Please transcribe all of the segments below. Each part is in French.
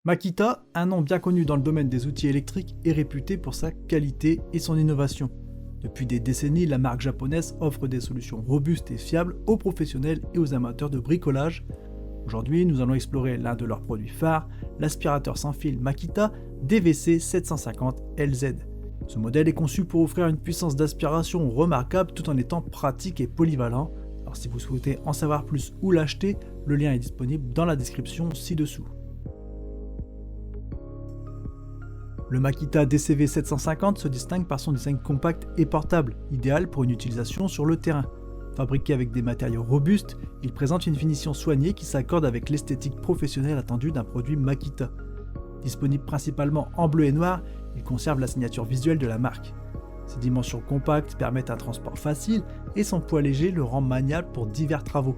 Makita, un nom bien connu dans le domaine des outils électriques, est réputé pour sa qualité et son innovation. Depuis des décennies, la marque japonaise offre des solutions robustes et fiables aux professionnels et aux amateurs de bricolage. Aujourd'hui, nous allons explorer l'un de leurs produits phares, l'aspirateur sans fil Makita DVC 750 LZ. Ce modèle est conçu pour offrir une puissance d'aspiration remarquable tout en étant pratique et polyvalent. Alors si vous souhaitez en savoir plus ou l'acheter, le lien est disponible dans la description ci-dessous. Le Makita DCV 750 se distingue par son design compact et portable, idéal pour une utilisation sur le terrain. Fabriqué avec des matériaux robustes, il présente une finition soignée qui s'accorde avec l'esthétique professionnelle attendue d'un produit Makita. Disponible principalement en bleu et noir, il conserve la signature visuelle de la marque. Ses dimensions compactes permettent un transport facile et son poids léger le rend maniable pour divers travaux.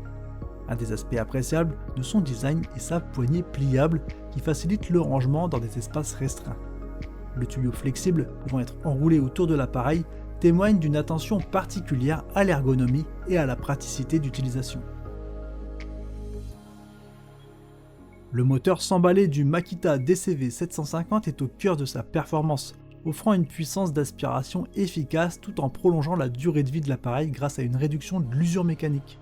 Un des aspects appréciables de son design est sa poignée pliable qui facilite le rangement dans des espaces restreints. Le tuyau flexible pouvant être enroulé autour de l'appareil témoigne d'une attention particulière à l'ergonomie et à la praticité d'utilisation. Le moteur s'emballer du Makita DCV 750 est au cœur de sa performance, offrant une puissance d'aspiration efficace tout en prolongeant la durée de vie de l'appareil grâce à une réduction de l'usure mécanique.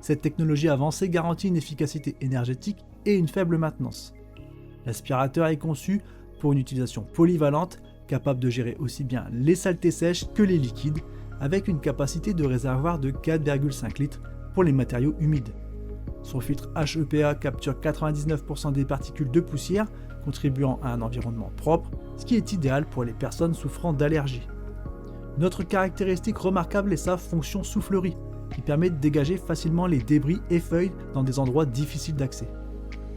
Cette technologie avancée garantit une efficacité énergétique et une faible maintenance. L'aspirateur est conçu pour une utilisation polyvalente, capable de gérer aussi bien les saletés sèches que les liquides, avec une capacité de réservoir de 4,5 litres pour les matériaux humides. Son filtre HEPA capture 99% des particules de poussière, contribuant à un environnement propre, ce qui est idéal pour les personnes souffrant d'allergies. Notre caractéristique remarquable est sa fonction soufflerie, qui permet de dégager facilement les débris et feuilles dans des endroits difficiles d'accès.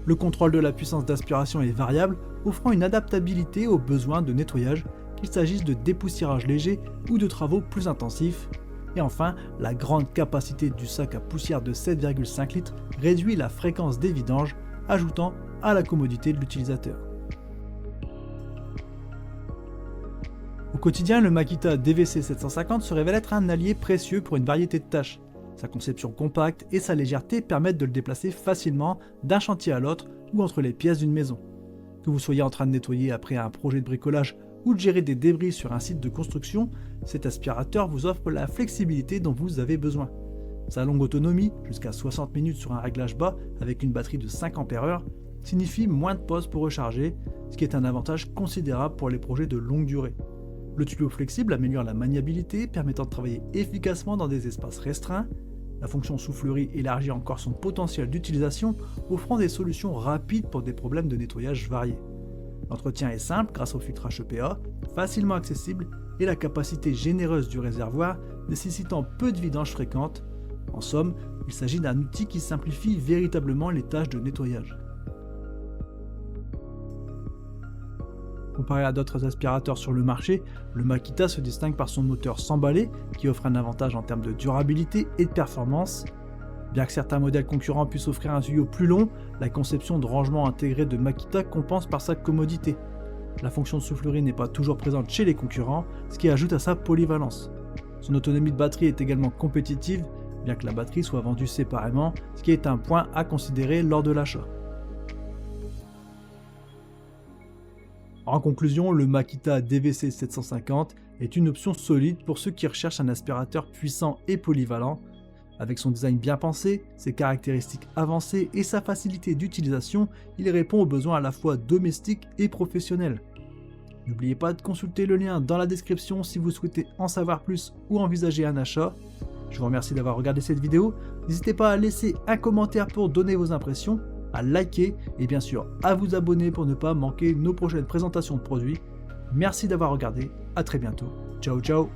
Le contrôle de la puissance d'aspiration est variable, offrant une adaptabilité aux besoins de nettoyage, qu'il s'agisse de dépoussiérage léger ou de travaux plus intensifs. Et enfin, la grande capacité du sac à poussière de 7,5 litres réduit la fréquence des vidanges, ajoutant à la commodité de l'utilisateur. Au quotidien, le Makita DVC 750 se révèle être un allié précieux pour une variété de tâches. Sa conception compacte et sa légèreté permettent de le déplacer facilement d'un chantier à l'autre ou entre les pièces d'une maison. Que vous soyez en train de nettoyer après un projet de bricolage ou de gérer des débris sur un site de construction, cet aspirateur vous offre la flexibilité dont vous avez besoin. Sa longue autonomie, jusqu'à 60 minutes sur un réglage bas avec une batterie de 5 Ah, signifie moins de pauses pour recharger, ce qui est un avantage considérable pour les projets de longue durée. Le tuyau flexible améliore la maniabilité, permettant de travailler efficacement dans des espaces restreints. La fonction soufflerie élargit encore son potentiel d'utilisation, offrant des solutions rapides pour des problèmes de nettoyage variés. L'entretien est simple grâce au filtre HEPA, facilement accessible, et la capacité généreuse du réservoir, nécessitant peu de vidanges fréquentes. En somme, il s'agit d'un outil qui simplifie véritablement les tâches de nettoyage. Comparé à d'autres aspirateurs sur le marché, le Makita se distingue par son moteur s'emballer qui offre un avantage en termes de durabilité et de performance. Bien que certains modèles concurrents puissent offrir un tuyau plus long, la conception de rangement intégré de Makita compense par sa commodité. La fonction de soufflerie n'est pas toujours présente chez les concurrents, ce qui ajoute à sa polyvalence. Son autonomie de batterie est également compétitive, bien que la batterie soit vendue séparément, ce qui est un point à considérer lors de l'achat. En conclusion, le Makita DVC 750 est une option solide pour ceux qui recherchent un aspirateur puissant et polyvalent. Avec son design bien pensé, ses caractéristiques avancées et sa facilité d'utilisation, il répond aux besoins à la fois domestiques et professionnels. N'oubliez pas de consulter le lien dans la description si vous souhaitez en savoir plus ou envisager un achat. Je vous remercie d'avoir regardé cette vidéo. N'hésitez pas à laisser un commentaire pour donner vos impressions, à liker et bien sûr à vous abonner pour ne pas manquer nos prochaines présentations de produits. Merci d'avoir regardé, à très bientôt, ciao ciao.